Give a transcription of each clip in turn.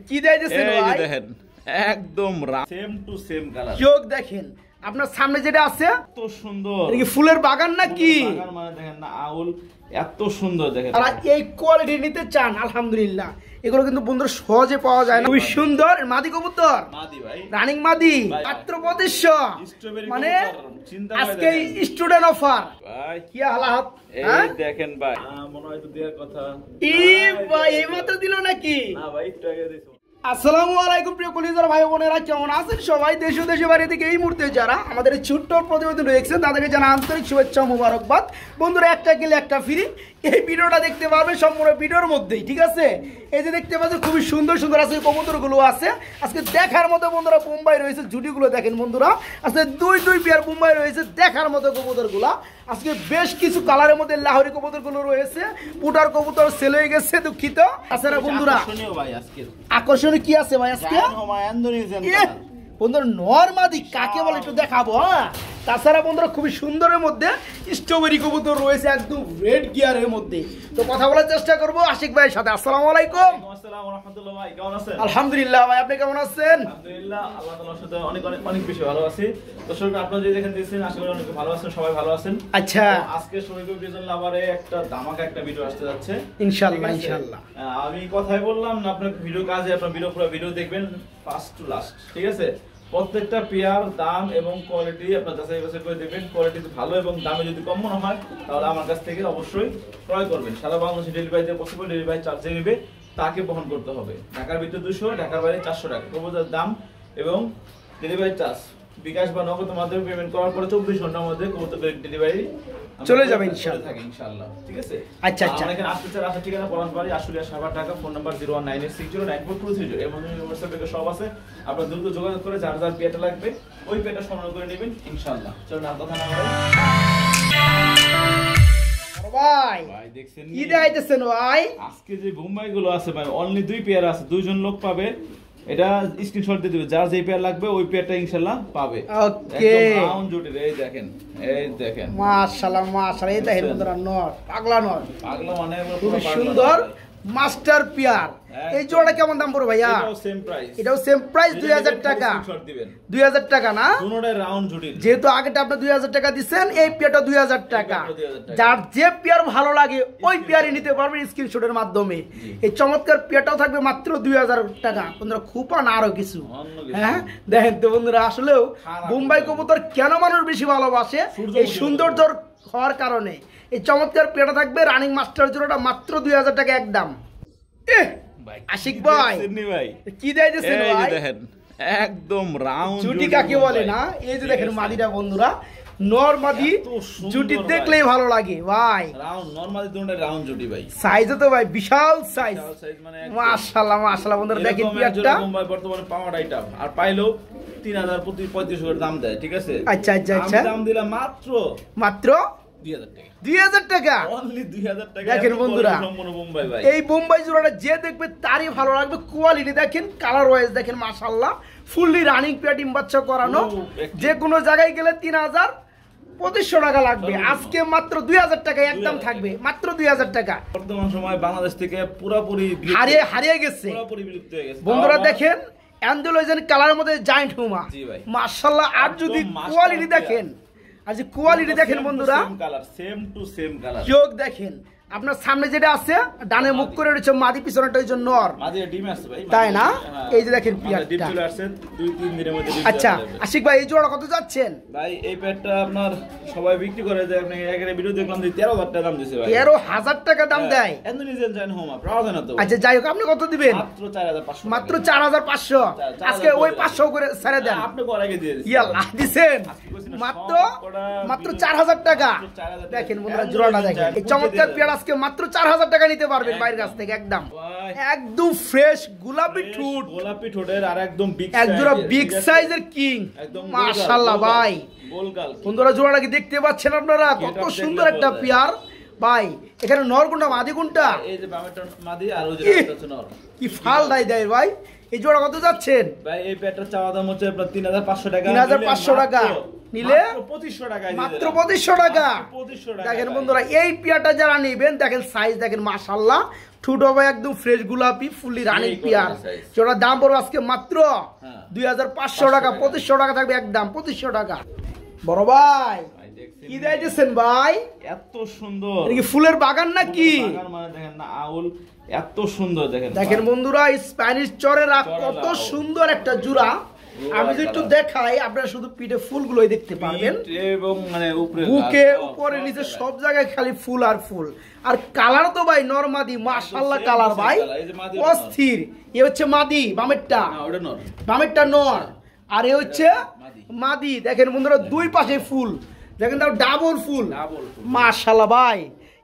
কি দিয়েছেন ভাই? দেখেন একদম সেম টু সেম কালার। চোখ দেখেন, আপনার সামনে যেটা আছে এত সুন্দর। এটা কি ফুলের বাগান নাকি? বাগান মানে দেখেন না, আউল এত সুন্দর দেখেন। আর এই কোয়ালিটি নিতে চান, আলহামদুলিল্লাহ এগুলো কিন্তু বন্ধুরা সহজে পাওয়া যায় না। খুবই সুন্দর মাদি কবুতর, মাদি ভাই, রানিং মাদি, ভাই, মাত্র 2500, মানে আজকে স্টুডেন্ট অফার ভাই। কি হালাত এই দেখেন ভাই, মনে হয় তো দেওয়ার কথা। ভাই এই মাত্র দিল নাকি? না ভাই, একটু আগে দিছো। আসসালামু আলাইকুম প্রিয় কলিজার ভাই বোনেরা, কেমন আছেন সবাই? দেশ ও দেশের বাইরে থেকে এই মুহূর্তে যারা আমাদের এই ছোট্ট প্রতিবেদন রয়েছেন তাদেরকে জানা আন্তরিক শুভেচ্ছা মোবারকবাদ। বন্ধুরা, একটা গেলে একটা ফ্রি, এই ভিডিওটা দেখতে পারবেন সম্পূর্ণ ভিডিওর মধ্যেই, ঠিক আছে? এই যে দেখতে পাচ্ছেন খুবই সুন্দর সুন্দর আজকে কবুতরগুলো আছে আজকে দেখার মতো। বন্ধুরা বোম্বাই রয়েছে, জুটিগুলো দেখেন বন্ধুরা, আজকে দুই পেয়ার বোম্বাই রয়েছে দেখার মতো কবুতরগুলো। আজকে বেশ কিছু কালারের মধ্যে লাহোরি কবুতরগুলো রয়েছে, পুটার কবুতর সেল হয়ে গেছে, দুঃখিত। তাছাড়া বন্ধুরা আকর্ষণীয় কি আছে ভাই আজকে? বন্ধুরা নরমাদি কাকে বলে একটু দেখাবো। তাছাড়া বন্ধুরা খুবই সুন্দরের মধ্যে স্ট্রবেরি কবুতর রয়েছে একদম রেড গিয়ারের মধ্যে। তো কথা বলার চেষ্টা করবো আশিক ভাইয়ের সাথে। আসসালামু আলাইকুম। আলহামদুলিল্লাহ ভাই, আপনি কেমন আছেন? আলহামদুলিল্লাহ, আল্লাহ তাআলার সাথে অনেক অনেক অনেক বেশি ভালো আছি। দর্শক আপনারা যে দেখেন দিয়েছেন, আশা করি অনেক ভালো আছেন, সবাই ভালো আছেন। আচ্ছা, আজকে শরীফুল ডিজাইন লাভারে একটা ধামাকা একটা ভিডিও আসতে যাচ্ছে ইনশাআল্লাহ ইনশাআল্লাহ। আমি কথাই বললাম না, আপনার ভিডিও কাজে আপনার ভিডিও দেখবেন ফার্স্ট টু লাস্ট, ঠিক আছে? প্রত্যেকটা পেয়ার দাম এবং কোয়ালিটি আপনার যাচাই বাছাই করে দেখবেন। কোয়ালিটি ভালো এবং দামে যদি কম মনে হয় তাহলে আমার কাছ থেকে অবশ্যই ক্রয় করবেন। সারা বাংলাদেশে ডেলিভারি দিয়ে পসিবল, ডেলিভারি চার্জ যে নেবে তাকে বহন করতে হবে। ঢাকার ভিতরে 200, ঢাকার বাইরে 400 টাকা কবুতরের দাম এবং ডেলিভারি চার্জ। বিকাশ বা নগদের মাধ্যমে পেমেন্ট করার পরে 24 ঘন্টার মধ্যে কবুতরের ডেলিভারি চলে যাবে ইনশাআল্লাহ। ইনশাআল্লাহ, ঠিক আছে? আচ্ছা আচ্ছা। আমরা এখানে আসতে চাই, আসার ঠিকানা পলাশবাড়ি, আশুলিয়া, সাভার, ঢাকা। Phone number 01986094230। এর মধ্যে হোয়াটসঅ্যাপ থেকে সব আছে। আপনারা দ্রুত যোগাযোগ করে যার যার পেটা লাগবে ওই পেটা সংগ্রহ করে নেবেন ইনশাআল্লাহ। চলুন আর কথা না বলে ভাই দেখছেন কি দেখাইতেছেন ভাই? আজকে যে বোম্বাই গুলো আছে ভাই, অনলি 2 পেয়ার আছে, 2 জন লোক পাবে। এটা স্ক্রিনশট দিয়ে দিবে, যার যে পেয়ার লাগবে ওই পেয়ারটা ইনশাআল্লাহ পাবে। ওকে, একদম রাউন্ড জুটির। এই দেখেন, এই দেখেন, মাশাআল্লাহ মাশাআল্লাহ। এই দেখেন বন্ধুরা নর, পাগলা নর, পাগলা মানে খুব সুন্দর মাস্টার পিয়ার। এই জোড়া কেমন দাম পড়বে ভাইয়া? এটাও সেম প্রাইস। এটাও সেম প্রাইস, 2000 টাকা। 2000 টাকা না? দুটোটাই রাউন্ড জুটির। যেহেতু আগেটা আপনি 2000 টাকা দিবেন, এই পেয়ারটা 2000 টাকা। যার যে পেয়ার ভালো লাগে ওই পেয়ারই নিতে পারবেন স্ক্রিনশটের মাধ্যমে। এই চমৎকার পেয়ারটাও থাকবে মাত্র 2000 টাকা। বন্ধুরা খুপা না আরো কিছু। হ্যাঁ দেখেন তো বন্ধুরা, আসলেও বোম্বাই কবুতর কেন মানুষ বেশি ভালোবাসে? এই সৌন্দর্য হওয়ার কারণে। এই চমৎকার পেয়ারটা থাকবে রানিং মাস্টার জোড়াটা মাত্র 2000 টাকা একদম। আশিক ভাই কি দিয়েছেন ভাই? দেখেন একদম রাউন্ড জুটি কাকে বলে না? এই যে দেখেন মাদিটা বন্ধুরা, নর মাদি জুটি দেখলেই ভালো লাগে ভাই। রাউন্ড নরমালি দুটোটা রাউন্ড জুটি ভাই। সাইজও তো ভাই বিশাল সাইজ, মানে মাশাআল্লাহ মাশাআল্লাহ। বন্ধুরা দেখেন পেয়ারটা বোম্বাই বর্তমানে পাওয়ার আইটেম, আর পাইলো 3000 প্রতি 3500 করে দাম দেয়, ঠিক আছে? আচ্ছা আচ্ছা আচ্ছা। দাম দিলাম মাত্র 2000 টাকা। 2000 টাকা, অনলি 2000 টাকা। দেখেন বন্ধুরা বোম্বাই ভাই, এই বোম্বাই জোড়াটা যে দেখবে তারই ভালো লাগবে। কোয়ালিটি দেখেন, কালার ওয়াইজ দেখেন, মাশাআল্লাহ ফুললি রানিং পেয়ার, ডিম বাচ্চা করানো। যে কোনো জায়গায় গেলে 3200 টাকা লাগবে, আজকে মাত্র 2000 টাকা একদম থাকবে, মাত্র 2000 টাকা। বর্তমান সময় বাংলাদেশ থেকে পুরোপুরি হারিয়ে গেছে, পুরোপুরি বিলুপ্ত হয়ে গেছে বন্ধুরা। দেখেন অ্যান্ডোলয়েজেন কালারের মধ্যে জায়ান্ট হুমা, মাশাআল্লাহ। আর যদি কোয়ালিটি দেখেন, আর যে কোয়ালিটি দেখেন বন্ধুরা, সেম টু সেম কালার। চোখ দেখেন, আপনার সামনে যেটা আছে ডানে মুখ করে রয়েছে মাদি, পিছনেটা হচ্ছে নর। মাদির ডিম আছে ভাই, তাই না? এই যে দেখেন পেয়ারটা ডিম চলে আসছে 2-3 দিনের মধ্যে। আচ্ছা আশিক ভাই, এই জোড়া কত যাচ্ছেন ভাই? এই পেয়ারটা আপনার সবাই বিক্রি করে যে, আপনি এখানে ভিডিও দেখলাম যে 13000 টাকা দাম দিছে ভাই। 13000 টাকা দাম দেয়? ইন্দোনেশিয়ান জাইন হোমা প্রাউড না তো। আচ্ছা যাই হোক, আপনি কত দিবেন? মাত্র 4500। মাত্র 4500। আজকে ওই 500 করে ছেড়ে দেন। আপনি কর আগে দিয়ে দিন। ইয়াল্লাহ দিবেন মাত্র 4000 টাকা। দেখেন বন্ধুরা জোড়াটা দেখেন, এই চমৎকার পেয়ার আজকে মাত্র 4000 টাকা নিতে পারবেন বাইরের কাছ থেকে। একদম একদম ফ্রেশ গোলাপি ঠোঁট, গোলাপি ঠোঁটের আর একদম বিগ সাইজ, একজোড়া বিগ সাইজের কিং, মাশাআল্লাহ ভাই। বন্ধুরা জোড়াটা কি দেখতে পাচ্ছেন আপনারা? কত সুন্দর একটা পেয়ার ভাই। এখানে নর কোনটা মাদি কোনটা? এই যে বামেরটা মাদি আর ওই যে রাতটা নর। কি ফাল দেয় ভাই, এই জোড়া কত যাচ্ছেন ভাই এই পেয়ারটার চাওয়া দাম হচ্ছে আপনার 3500 টাকা 3500 টাকা নিলে মাত্র 2500 টাকা মাত্র 2500 টাকা 2500 টাকা দেখেন বন্ধুরা এই পেয়ারটা যারা নেবেন দেখেন সাইজ দেখেন মাশাআল্লাহ ঠুটো ভাই একদম ফ্রেশ গোলাপি ফুললি রানিং পেয়ার যেটার দাম পড়বে আজকে মাত্র 2500 টাকা 2500 টাকা থাকবে একদম 2500 টাকা বড় ভাই কি দিয়েছেন ভাই এত সুন্দর এটা কি ফুলের বাগান নাকি বাগান মানে দেখেন না আউল এত সুন্দর দেখেন দেখেন বন্ধুরা স্প্যানিশ চরের কত সুন্দর একটা জোড়া আমি যদি একটু দেখাই আপনারা শুধু পিঠে ফুলগুলোই দেখতে পারবেন এবং মানে উপরে বুকে উপরে নিচে সব জায়গায় খালি ফুল আর ফুল আর কালার তো ভাই নরমাদি মাশাআল্লাহ কালার ভাই অস্থির এ হচ্ছে মাদি বামেরটা না ওটা নর বামেরটা নর আর এ হচ্ছে মাদি দেখেন বন্ধুরা দুই পাশে ফুল দেখেন তাও ডাবল ফুল মাশাআল্লাহ ভাই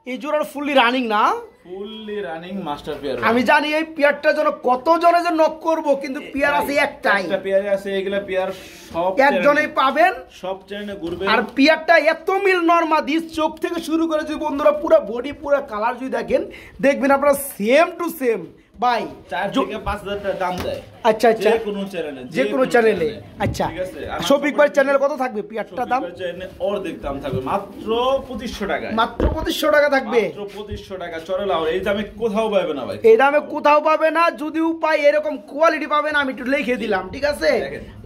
এই জোড়ার ফুললি রানিং না ফুললি রানিং মাস্টার পেয়ার আমি জানি এই পেয়ারটা যেন কত জনে যে নক করব কিন্তু পেয়ার আছে একটাই একটা পেয়ারে আছে এগুলা পেয়ার সব একজনেই পাবেন সব চ্যানেলে ঘুরবে আর পেয়ারটা এত মিল নরমাদি চোখ থেকে শুরু করে যদি বন্ধুরা পুরো বডি পুরো কালার যদি দেখেন দেখবেন আপনারা সেম টু সেম ভাই 4 থেকে 5000 টাকা দাম দেয় আচ্ছা আচ্ছা যে কোনো চ্যানেলে আচ্ছা শফিক ভাই চ্যানেল কত থাকবে পেয়ারটা দাম চ্যানেলে অর্ধেক দাম থাকবে মাত্র 2500 টাকা মাত্র 2500 টাকা থাকবে মাত্র 2500 টাকা চলে লাও এই দামে কোথাও পাবে না ভাই এই দামে কোথাও পাবে না যদিও পাই এরকম কোয়ালিটি পাবেন আমি একটু লিখে দিলাম ঠিক আছে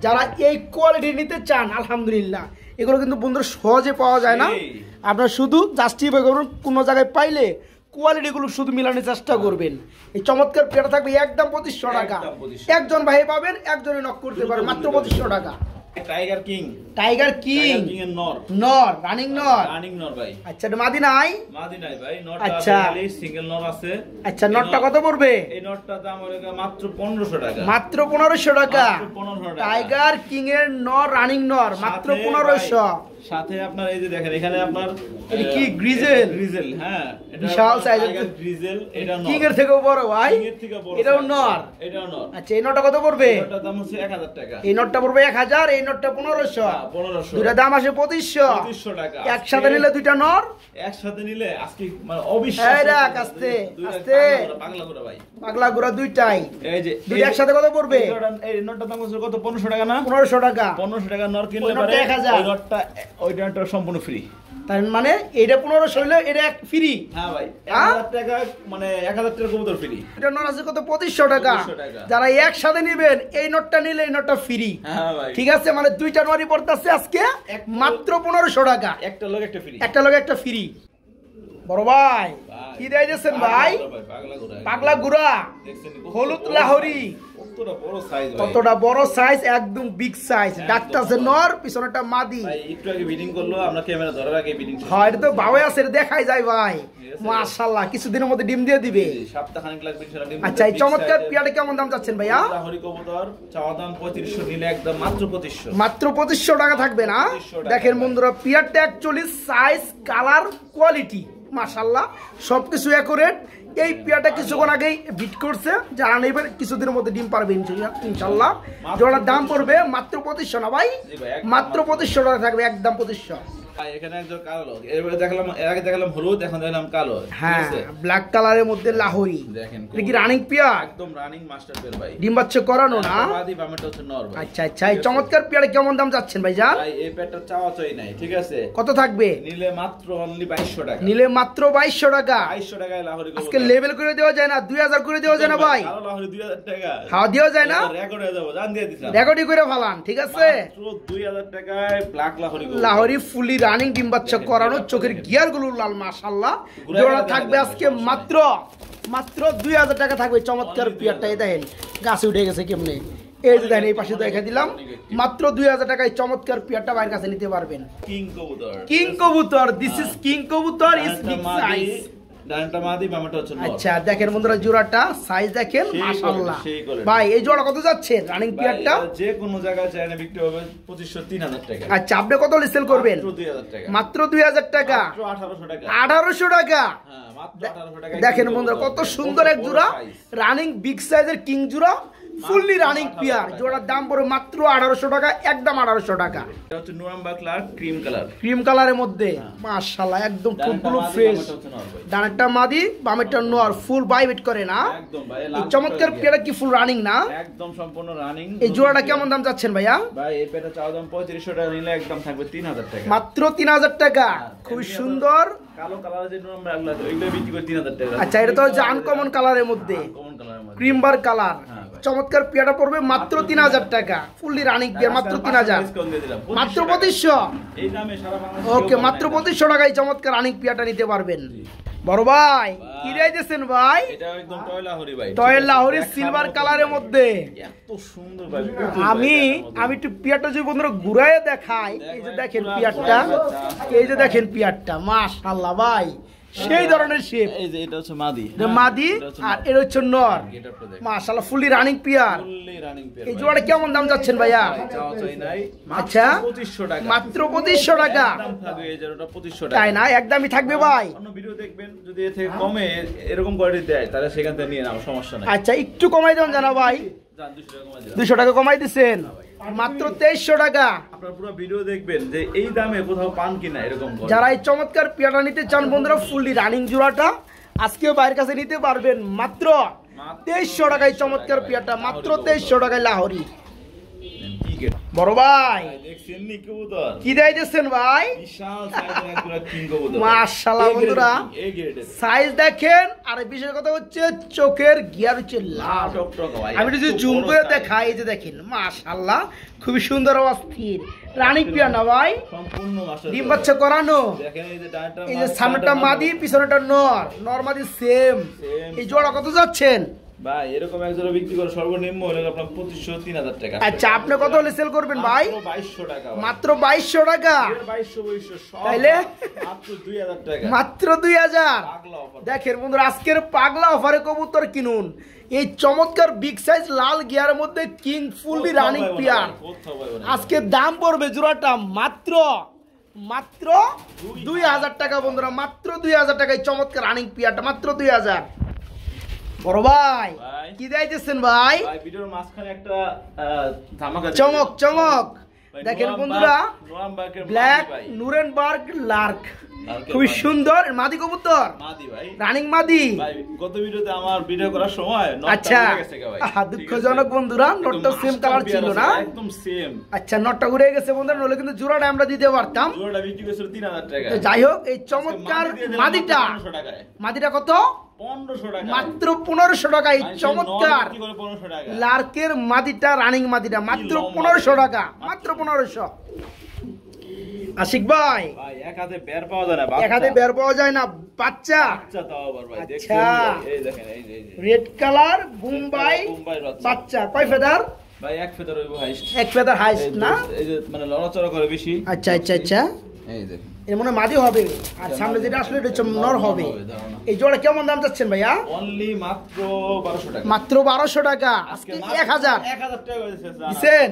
যারা এই কোয়ালিটি নিতে চান আলহামদুলিল্লাহ এগুলো কিন্তু বন্ধুরা সহজে পাওয়া যায় না আপনারা শুধু জাস্টিফাই করুন কোন জায়গায় পাইলে কোয়ালিটি গুলো শুধু মিলানোর চেষ্টা করবেন এই চমৎকার পেয়ারটা থাকবে একদম 2500 টাকা একজন ভাই পাবেন একজনে নক করতে পারবেন মাত্র 2500 টাকা টাইগার কিং এর নর রানিং নর ভাই আচ্ছা মাদি নাই ভাই নরটা আচ্ছা খালি সিঙ্গেল নর আছে আচ্ছা নরটা কত পড়বে এই নরটার দাম হলো মাত্র 1500 টাকা মাত্র 1500 টাকা টাইগার কিং এর নর রানিং নর মাত্র 1500 সাথে আপনার এই যে দেখেন এখানে আপনার এটা কি গ্রিজেল হ্যাঁ এটা বিশাল সাইজের গ্রিজেল এটা নর কিং এর থেকেও বড় ভাই কিং এর থেকে বড় এটাও নর আচ্ছা এই নরটা কত পড়বে এটার দাম হচ্ছে 1000 টাকা এই নরটা পড়বে 1000 এই নরটা 1500 দুইটা দাম আসে 2500 টাকা একসাথে নিলে দুইটা নর একসাথে নিলে আজকে মানে অবিশ্বাস্য এই রাখ আস্তে পাগলা গুড়া দুইটাই এই যে দুইটা একসাথে কত পড়বে এই নরটার দাম হচ্ছে কত 1500 টাকা না 1500 টাকা নর কিনলে পারে ওই নরটা ওই নরটা সম্পূর্ণ ফ্রি তার মানে এটা 1500 হইলো এটা ফ্রি হ্যাঁ ভাই 1000 টাকা মানে 1000 টাকা কবুতর ফ্রি এটা নর আছে কত 2500 টাকা যারা একসাথে নেবেন এই নটটা নিলে এই নটটা ফ্রি হ্যাঁ ভাই ঠিক আছে মানে দুইটা নরই পড়তাছে আজকে মাত্র 1500 টাকা একটা লগে একটা ফ্রি একটা ফ্রি বড় ভাই কি দিয়েছেন ভাই পাগলা গুড়া হলুদ লাহোরি কতটা বড় সাইজ একদম বিগ সাইজ ডাক্তারছে নর পিছনেটা মাদি ভাই একটু আগে বিডিং করলো আমরা ক্যামেরা ধরার আগে বিডিং হয় এটা তো বাবা আছে এটা দেখাই যায় ভাই মাশাআল্লাহ কিছুদিনের মধ্যে ডিম দিয়ে দিবে সপ্তাহখানেক লাগবে ইনশাআল্লাহ ডিম আচ্ছা এই চমৎকার পিয়াটা কেমন দাম চাচ্ছেন ভাইয়া লাহোরি কবুতর চাওয়া দাম 3500 নিলে একদম মাত্র 2500 মাত্র 2500 টাকা থাকবে না দেখেন বন্ধুরা পিয়ারটা অ্যাকচুয়ালি সাইজ কালার কোয়ালিটি মাশাআল্লাহ সবকিছু একুরেট এই পিয়াটা কিছুক্ষণ আগেই বিট করছে যারা নেবেন কিছুদিনের মধ্যে ডিম পারবে ইনশাআল্লাহ জোড়ার দাম পড়বে মাত্র 2500 না ভাই মাত্র 2500 টাকা থাকবে একদম 2500 এখানে একজন কালো এবারে দেখলাম এর আগে দেখলাম হলুদ এখন দেখলাম কালো হ্যাঁ ব্ল্যাক কালারের মধ্যে লাহোরি দেখেন এটা কি রানিং পিয়া একদম রানিং মাস্টার পেয়ার ভাই ডিম বাচ্চা করানো না মাদি বামেটা হচ্ছে নর ভাই আচ্ছা আচ্ছা এই চমৎকার পিয়ারে কেমন দাম যাচ্ছেন ভাই জান ভাই এই পেয়ারটা চাওয়া চাই নাই ঠিক আছে কত থাকবে নিলে মাত্র অনলি 2200 টাকা নিলে মাত্র 2200 টাকা 2200 টাকায় লাহোরি আজকে লেভেল করে দেওয়া যায় না 2000 করে দেওয়া যায় না ভাই কালো লাহোরি 2000 টাকা হ্যাঁ দেওয়া যায় না রেকর্ড হয়ে যাবে জান দিয়ে দিলাম রেকর্ডই করে ফেলান ঠিক আছে মাত্র 2000 টাকায় black Lahori Lahori fully running ডিম বাচ্চা করানো চোখের গিয়ার গুলো লাল মাশাআল্লাহ জোড়া থাকবে আজকে মাত্র 2000 টাকা থাকবে চমৎকার পিয়ারটা এই দেখেন গাছে উঠে গেছে কেমনে এই যে দেখেন এই পাশে দেখা দিলাম মাত্র 2000 টাকায় চমৎকার পিয়ারটা বাইরের কাছে নিতে পারবেন কিং কবুতর দিস ইজ কিং কবুতর ইজ বিগ সাইজ ডানটা মাদি বামটা হচ্ছে নর আচ্ছা দেখেন বন্ধুরা জোড়াটা সাইজ দেখেন মাশাআল্লাহ ভাই এই জোড়া কত যাচ্ছে রানিং পিয়ারটা যে কোন জায়গায় চাইলে বিক্রি হবে 2500 3000 টাকা আচ্ছা আপনি কত সেল করবেন মাত্র 2000 টাকা মাত্র 2000 টাকা 1800 টাকা হ্যাঁ মাত্র 1800 টাকা দেখেন বন্ধুরা কত সুন্দর এক জোড়া রানিং বিগ সাইজের কিং জোড়া ফুললি রানিং পেয়ার, জোড়ার দাম পড়বে মাত্র 1800 টাকা, একদম 1800 টাকা। এটা হচ্ছে নুরামবার্গ লার ক্রিম কালার, ক্রিম কালারের মধ্যে মাশাআল্লাহ একদম ফুলগুলো ফ্রেশ। ডানেরটা মাদি, বামেরটা নর, ফুল বাইট করে না একদম ভাই। এই চমৎকার পেয়ারটা কি ফুল রানিং না? একদম সম্পূর্ণ রানিং। এই জোড়াটা কেমন দাম যাচ্ছেন ভাইয়া? ভাই এই পেটা চাওয়া দাম 3500 টাকা, নিলে একদম থাকবে 3000 টাকা, মাত্র 3000 টাকা। খুব সুন্দর কালো কালার যে নুরামবার্গ লার ওইগুলো বিক্রি করে 3000 টাকা। আচ্ছা, এটা তো হচ্ছে আনকমন কালারের মধ্যে, কমন কালারের মধ্যে ক্রিম বার কালার। হ্যাঁ ভাই। চমৎকার পেয়ারটা পড়বে মাত্র 3000 টাকা, ফুললি রানিং পেয়ার মাত্র 3000, মাত্র 2500। এই দামে সারা বাংলাদেশে ওকে, মাত্র 2500 টাকায় চমৎকার রানিং পেয়ারটা নিতে পারবেন। বড় ভাই কি রাইতেছেন ভাই? এটা একদম টয় লাহোরি ভাই, টয় লাহোরি সিলভার কালারের মধ্যে। এত সুন্দর ভাই। আমি একটু পিয়ারটা যদি বন্ধুরা ঘুরায় দেখাই, এই যে দেখেন পিয়ারটা, এই যে দেখেন পিয়ারটা, মাশাআল্লাহ ভাই সেই ধরনের শেপ। এই যে এটা হচ্ছে মাদি, মাদি আর এটা হচ্ছে নর, মাশাআল্লাহ fully running peer. Fully running pair. এই জোড়াটা কেমন দাম যাচ্ছেন ভাইয়া? চাওয়া চাই নাই, আচ্ছা 2500 টাকা, মাত্র 2500 টাকা। দাম থাকবে এই জোড়াটা 2500 টাকা। তাই না? একদমই থাকবে ভাই। অন্য ভিডিও দেখবেন যদি এর থেকে কমে এরকম কোয়ালিটি দেয় তাহলে সেখান থেকে নিয়ে নাও, সমস্যা নাই। আচ্ছা, একটু কমাই দেন জানা ভাই। যান 200 টাকা কমাই দিলাম। 200 টাকা কমাই দিচ্ছেন, মাত্র 2300 টাকা। আপনারা পুরো ভিডিও দেখবেন যে এই দামে কোথাও পান কিনা এরকম করে। যারা এই চমৎকার পেয়ারটা নিতে চান বন্ধুরা, ফুললি রানিং জোড়াটা আজকেও বাইরের কাছে নিতে পারবেন মাত্র 2300 টাকায়। চমৎকার পেয়ারটা মাত্র 2300 টাকায় লাহোরি। বড় ভাই দেখছেন নি কবুতর কি দিয়েছেন ভাই? বিশাল সাইজের একটা কিং কবুতর, মাশাআল্লাহ বন্ধুরা এই গ্রেডের সাইজ দেখেন। আর বিশেষ কথা হচ্ছে চোখের গিয়ার হচ্ছে লাল টকটক ভাই। আমি যদি জুম করে দেখাই, এই যে দেখেন মাশাআল্লাহ খুবই সুন্দর অস্থির রানিং পেয়ার না ভাই? সম্পূর্ণ মাস্টার ডিম বাচ্চা করানো। দেখেন এই যে ডানটা, এই যে সামনেটা মাদি, পিছনেটা নর, নর মাদি সেম। এই জোড়া কত যাচ্ছেন ভাই? এরকম এক জোড়া বিক্রি করে সর্বনিম্ন হলে আপনার 2500-3000 টাকা। আচ্ছা, আপনি কত হলে সেল করবেন ভাই? মাত্র 2200 টাকা ভাই। মাত্র 2200 টাকা। 2200 সব তাইলে মাত্র 2000 টাকা, মাত্র 2000। পাগলা অফার। দেখেন বন্ধুরা, আজকের পাগলা অফারে কবুতর কিনুন। এই চমৎকার বিগ সাইজ লাল গিয়ারের মধ্যে কিং ফুললি রানিং পেয়ার। আজকে দাম পড়বে জোড়াটা মাত্র 2000 টাকা বন্ধুরা, মাত্র 2000 টাকায় চমৎকার রানিং পেয়ারটা মাত্র 2000। বড় ভাই কি দিয়েছেন ভাই? ভাই ভিডিওর মাঝখানে একটা ধামাকা চমক চমক দেখেন বন্ধুরা, নুরামবার্গের ব্ল্যাক মাদি ভাই, নুরেনবার্গ লার্ক, খুবই সুন্দর মাদি কবুতর, মাদি ভাই, রানিং মাদি ভাই। গত ভিডিওতে আমার ভিডিও করার সময় নটটা আচ্ছা উড়ে গেছে ভাই, দুঃখজনক বন্ধুরা, নটটা সেম কালার ছিল না, একদম সেম। আচ্ছা নটটা ঘুরে গেছে বন্ধুরা, নলে কিন্তু জোড়াটা আমরা দিতে পারতাম। জোড়াটা বিক্রি করেছিল 3000 টাকা। তো যাই হোক, এই চমৎকার মাদিটা, 1500 টাকায়, মাদিটা কত? 1500 টাকা, মাত্র 1500 টাকা। এই চমৎকার কি করে 1500 টাকা? লার্কের মাদিটা, রানিং মাদিটা মাত্র 1500 টাকা, মাত্র 1500। আশিক ভাই ভাই এক হাতে বের পাওয়া যায় না, এক হাতে বের পাওয়া যায় না বাচ্চা। বাচ্চা তাও আবার ভাই, আচ্ছা। দেখছেন এই দেখেন, এই যে রেড কালার বোম্বাই বাচ্চা, কয় ফেদার? ভাই এক ফেদার হইবো হাইস্ট, এক ফেদার হাইস্ট না? এই যে মানে লড়াচড়া করে বেশি। আচ্ছা আচ্ছা আচ্ছা, এই দেখেন এর মনে মাদি হবে, আর সামনে যেটা আসলে এটা হচ্ছে নর হবে। এই জোড়া কেমন দাম যাচ্ছেন ভাইয়া? অনলি মাত্র 1200 টাকা, মাত্র 1200 টাকা। আজকে 1000 1000 টাকা হয়েছে দিছেন।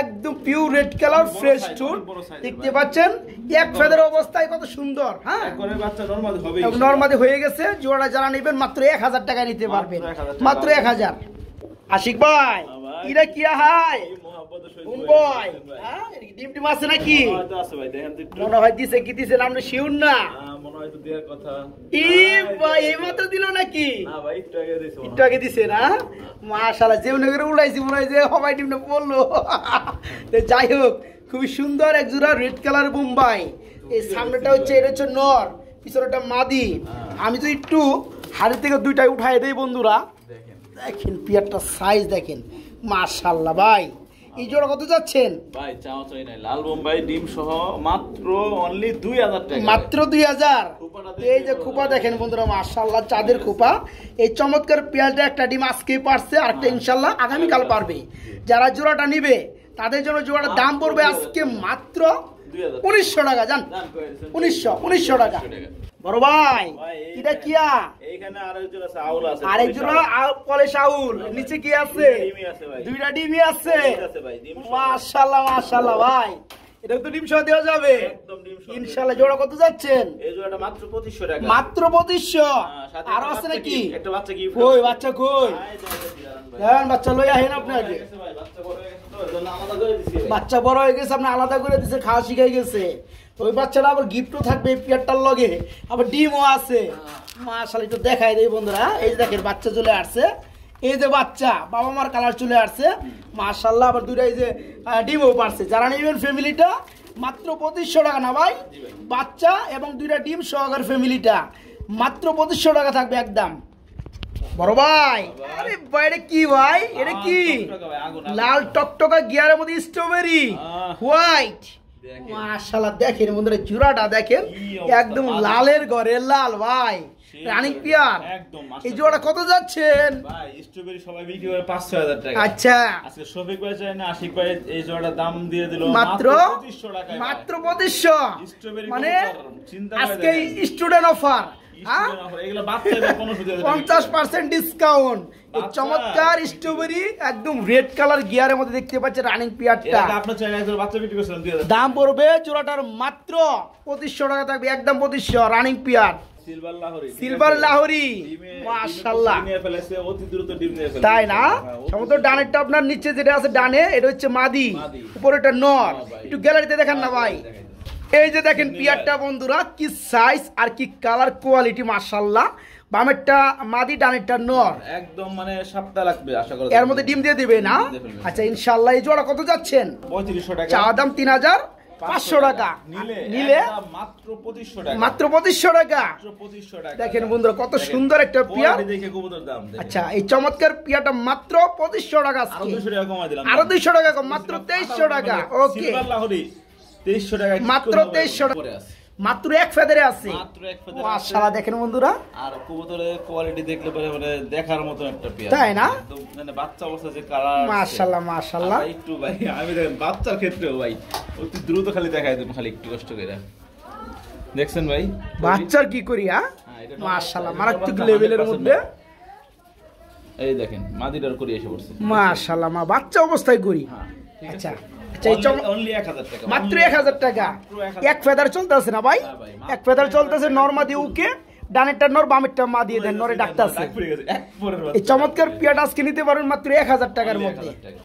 একদম পিওর রেড কালার ফ্রেশ টুন দেখতে পাচ্ছেন, এক ফেদার অবস্থায় কত সুন্দর। হ্যাঁ, একবারে বাচ্চা নরমাল হবে, নরমালি হয়ে গেছে। জোড়া যারা নেবেন মাত্র 1000 টাকা নিতে পারবেন, মাত্র 1000। আশিক ভাই এটা কি হাই বয়? হ্যাঁ, ডিম টিম আছে নাকি? আছে ভাই, দেখেন তো মনে হয় দিছে, কি দিছে নাম শিউর না? মনে হয় তো দেওয়ার কথা। ই ভাই এই মাত্র দিল নাকি? না ভাই একটু আগে দিছে, একটু আগে দিছে না? মাশাআল্লাহ, যেমন করে উড়াইছি মনে হয় যে হবাই ডিমটা পড়লো। তো যাই হোক, খুবই সুন্দর এক জোড়া রেড কালার বোম্বাই। এই সামনেটা হচ্ছে, এটা হচ্ছে নর, পিছনেটা মাদি। আমি তো একটু হাড়ি থেকে দুইটাই উঠাই দেই বন্ধুরা। দেখেন পিয়ারটা সাইজ দেখেন, মাশাআল্লাহ ভাই। এই জোড়া কত যাচ্ছেন ভাই? চাও চাই নাই, লাল বোম্বাই ডিম সহ মাত্র অনলি 2000 টাকা, মাত্র 2000। এই যে খোপা দেখেন বন্ধুরা, মাশাআল্লাহ চাঁদের খোপা। এই চমৎকার পেয়ারটা একটা ডিম আজকে পারছে, আরেকটা ইনশাআল্লাহ আগামীকাল পারবে। যারা জোড়াটা নিবে তাদের জন্য জোড়াটার দাম পড়বে আজকে মাত্র 1900 টাকা। জান 1900 টাকা। বড় ভাই এটা কিয়া? এইখানে আরেক জোড়া আউল আছে, আরেক জোড়া পলে শাউল, নিচে কি আছে? ডিমই আছে ভাই, দুইটা ডিমই আছে। আছে ভাই, ডিম মাশাআল্লাহ মাশাআল্লাহ ভাই। এটা তো ডিম সহ দেওয়া যাবে একদম ডিম সহ। ইনশাআল্লাহ। জোড়া কত যাচ্ছেন? এই জোড়াটা মাত্র 2500 টাকা। মাত্র 2500। হ্যাঁ, সাথে আর একটা আছে বাচ্চা নাকি? gift, একটা বাচ্চা gift কই আছে। বাচ্চা কই? আয় দাও, দাও, ভাই। দেন বাচ্চা লই আহেন আপনি আগে। ভাই, বাচ্চা বড় হয়ে গেছে তো, এজন্য আমাদের করে দিছি ভাই। বাচ্চা বড় হয়ে গেছে, আপনি আলাদা করে দিছে, খাওয়া শিখাই গেছে। তো ওই বাচ্চাটা আবার গিফটও থাকবে এই পেয়ারটার লগে, আবার ডিমও আছে। মাশাআল্লাহ, একটু দেখাই দেই বন্ধুরা। এই যে দেখেন বাচ্চা চলে আসছে, এই যে বাচ্চা বাবা মার কালার চলে আসছে মাশাআল্লাহ। আবার দুইটা এই যে ডিমও পারছে। যারা নেবেন ফ্যামিলিটা মাত্র 2500 টাকা না ভাই? বাচ্চা এবং দুইটা ডিম সহকার ফ্যামিলিটা মাত্র 2500 টাকা থাকবে একদম। বড় ভাই, আরে ভাই এটা কি ভাই? এটা কি? টকটকা ভাই, আগুন, আগুন। লাল টকটকা গিয়ারের মধ্যে স্ট্রবেরি হোয়াইট। দেখেন। মাশাআল্লাহ, দেখেন বন্ধুরা জোড়াটা দেখেন, কি অবস্থা, একদম মাশাআল্লাহ। লালের ঘরে লাল ভাই। সেই রানিং করে, পিয়ার। একদম এই মাশাআল্লাহ। জোড়া কত যাচ্ছেন? ভাই স্ট্রবেরি সবাই বিক্রি করে 5-6000 টাকা। আচ্ছা, আজকে শফিক ভাই চাই না, আশিক ভাই এই জোড়াটার দাম দিয়ে দিল মাত্র 2500 টাকায়। মাত্র 2500। স্ট্রবেরি মানে কবুতর, চিন্তা করে আজকে দেখেন। স্টুডেন্ট অফার, স্টুডেন্ট অফার, এগুলো বাচ্চাদের কোনো সুযোগ দেবে না। 50% ডিসকাউন্ট। এই বাচ্চা। চমৎকার স্ট্রবেরি একদম রেড কালার গিয়ারের মধ্যে দেখতে পাচ্ছেন রানিং এর পিয়ারটা। আগে আপনার চাইলে একজন বাচ্চা বিক্রি করছিলেন 2000 দাম পড়বে জোড়াটার মাত্র 2500 টাকা থাকবে, একদম 2500 running peer silver Lahori. Silver Lahori. ডিমে মাশাআল্লাহ, নিয়ে ফেলেছে, অতি দ্রুত ডিম নিয়ে ফেলেছে। তাই না? হ্যাঁ, অতি সমস্ত দ্রুত। ডানেরটা আপনার নিচে যেটা আছে ডানে, এটা হচ্ছে মাদি, মাদি। উপরেটা নর। হ্যাঁ ভাই। একটু গ্যালারিতে দেখান না ভাই। দেখাই দাও। এই যে দেখেন পিয়ারটা বন্ধুরা, কি সাইজ আর কি কালার কোয়ালিটি মাশাআল্লাহ। বামেরটা মাদি, ডানেরটা নর। একদম মানে সপ্তাহ লাগবে আশা করা এর মধ্যে ডিম দিয়ে দিবে না? দিয়ে ফেলবে। আচ্ছা ইনশাআল্লাহ। এই জোড়া কত যাচ্ছেন? 3500 টাকা। চা দাম 3500 টাকা। নিলে একদম মাত্র 2500 টাকা। মাত্র 2500 টাকা। মাত্র 2500 টাকা। দেখেন বন্ধুরা কত সুন্দর একটা পিয়ার। কোয়ালিটি দেখে কবুতর দাম দেখেন। আচ্ছা, এই চমৎকার পিয়াটা মাত্র 2500 টাকা আরো আজকে। 200 টাকা কমাই দিলাম। আরো 200 টাকা কম, মাত্র 2300 টাকা। ওকে, সিলভার লাহোরি 2300 টাকা। মাত্র 2300 টাকা। পরে আছে। মাত্র এক ফেদারে আছে। মাত্র এক ফেদারে আছে। মাশাআল্লাহ, দেখেন বন্ধুরা। আর কবুতরের কোয়ালিটি দেখলে পরে মানে দেখার মতো একটা পেয়ার। তাই না? একদম মানে বাচ্চা অবস্থা যে কালার। মাশাআল্লাহ মাশাআল্লাহ। একটু ভাই আমি দেখেন বাচ্চার ক্ষেত্রেও ভাই অতি দ্রুত খালি দেখাই দেব, খালি একটু কষ্ট করে। দেখছেন ভাই? বাচ্চার কি করি হ্যাঁ, এটা মাশাআল্লাহ, এটা মারাত্মক বাচ্চা লেভেলের 100% মধ্যে। এই দেখেন মাদিটার করে এসে পড়ছে। মাশাআল্লাহ, মা বাচ্চা অবস্থায় করি। হ্যাঁ, ঠিক আছে। আচ্ছা আচ্ছা, এই অনলি 1000 টাকা। মাত্র 1000 টাকা। মাত্র 1000 এক ফেদার চলতেছে না ভাই? হ্যাঁ ভাই, এক ফেদার চলতেছে, নরমাদি উকে, ডানেরটা নর, বামেরটা মা দিয়ে দেন, নরে ডাকতেছে। ডাক পড়ে গেছে। এক পরের এই বাচ্চা। চমৎকার পিয়াটা আজকে নিতে পারেন মাত্র 1000 টাকার Only মধ্যে। 1000 টাকা।